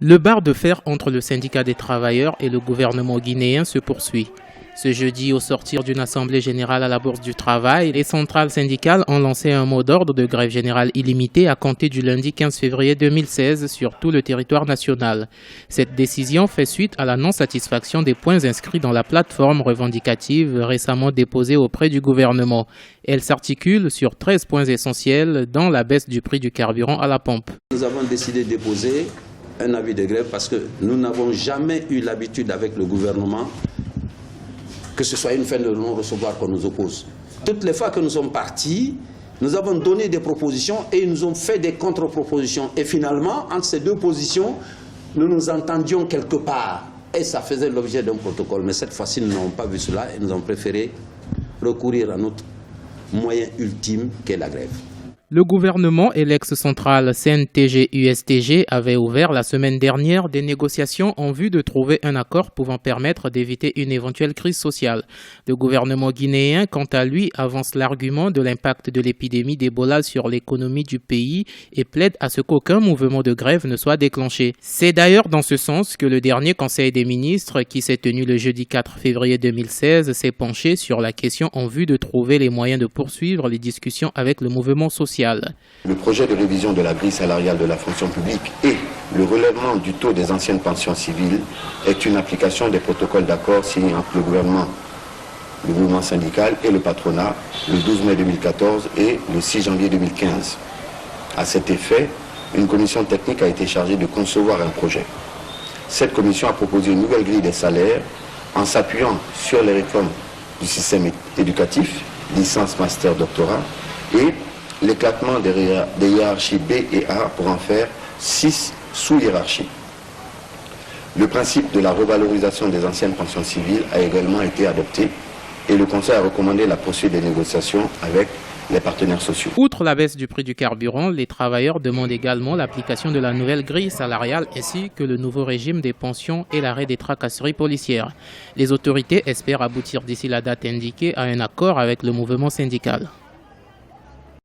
Le bar de fer entre le syndicat des travailleurs et le gouvernement guinéen se poursuit. Ce jeudi, au sortir d'une assemblée générale à la Bourse du Travail, les centrales syndicales ont lancé un mot d'ordre de grève générale illimitée à compter du lundi 15 février 2016 sur tout le territoire national. Cette décision fait suite à la non-satisfaction des points inscrits dans la plateforme revendicative récemment déposée auprès du gouvernement. Elle s'articule sur 13 points essentiels, dont la baisse du prix du carburant à la pompe. Nous avons décidé de déposer un avis de grève parce que nous n'avons jamais eu l'habitude avec le gouvernement que ce soit une fin de non-recevoir qu'on nous oppose. Toutes les fois que nous sommes partis, nous avons donné des propositions et ils nous ont fait des contre-propositions. Et finalement, entre ces deux positions, nous nous entendions quelque part. Et ça faisait l'objet d'un protocole. Mais cette fois-ci, nous n'avons pas vu cela et nous avons préféré recourir à notre moyen ultime qu'est la grève. Le gouvernement et l'ex-centrale CNTG-USTG avaient ouvert la semaine dernière des négociations en vue de trouver un accord pouvant permettre d'éviter une éventuelle crise sociale. Le gouvernement guinéen, quant à lui, avance l'argument de l'impact de l'épidémie d'Ebola sur l'économie du pays et plaide à ce qu'aucun mouvement de grève ne soit déclenché. C'est d'ailleurs dans ce sens que le dernier Conseil des ministres, qui s'est tenu le jeudi 4 février 2016, s'est penché sur la question en vue de trouver les moyens de poursuivre les discussions avec le mouvement social. Le projet de révision de la grille salariale de la fonction publique et le relèvement du taux des anciennes pensions civiles est une application des protocoles d'accord signés entre le gouvernement, le mouvement syndical et le patronat le 12 mai 2014 et le 6 janvier 2015. À cet effet, une commission technique a été chargée de concevoir un projet. Cette commission a proposé une nouvelle grille des salaires en s'appuyant sur les réformes du système éducatif, licence, master, doctorat, et l'éclatement des hiérarchies B et A pour en faire 6 sous-hiérarchies. Le principe de la revalorisation des anciennes pensions civiles a également été adopté et le Conseil a recommandé la poursuite des négociations avec les partenaires sociaux. Outre la baisse du prix du carburant, les travailleurs demandent également l'application de la nouvelle grille salariale ainsi que le nouveau régime des pensions et l'arrêt des tracasseries policières. Les autorités espèrent aboutir d'ici la date indiquée à un accord avec le mouvement syndical.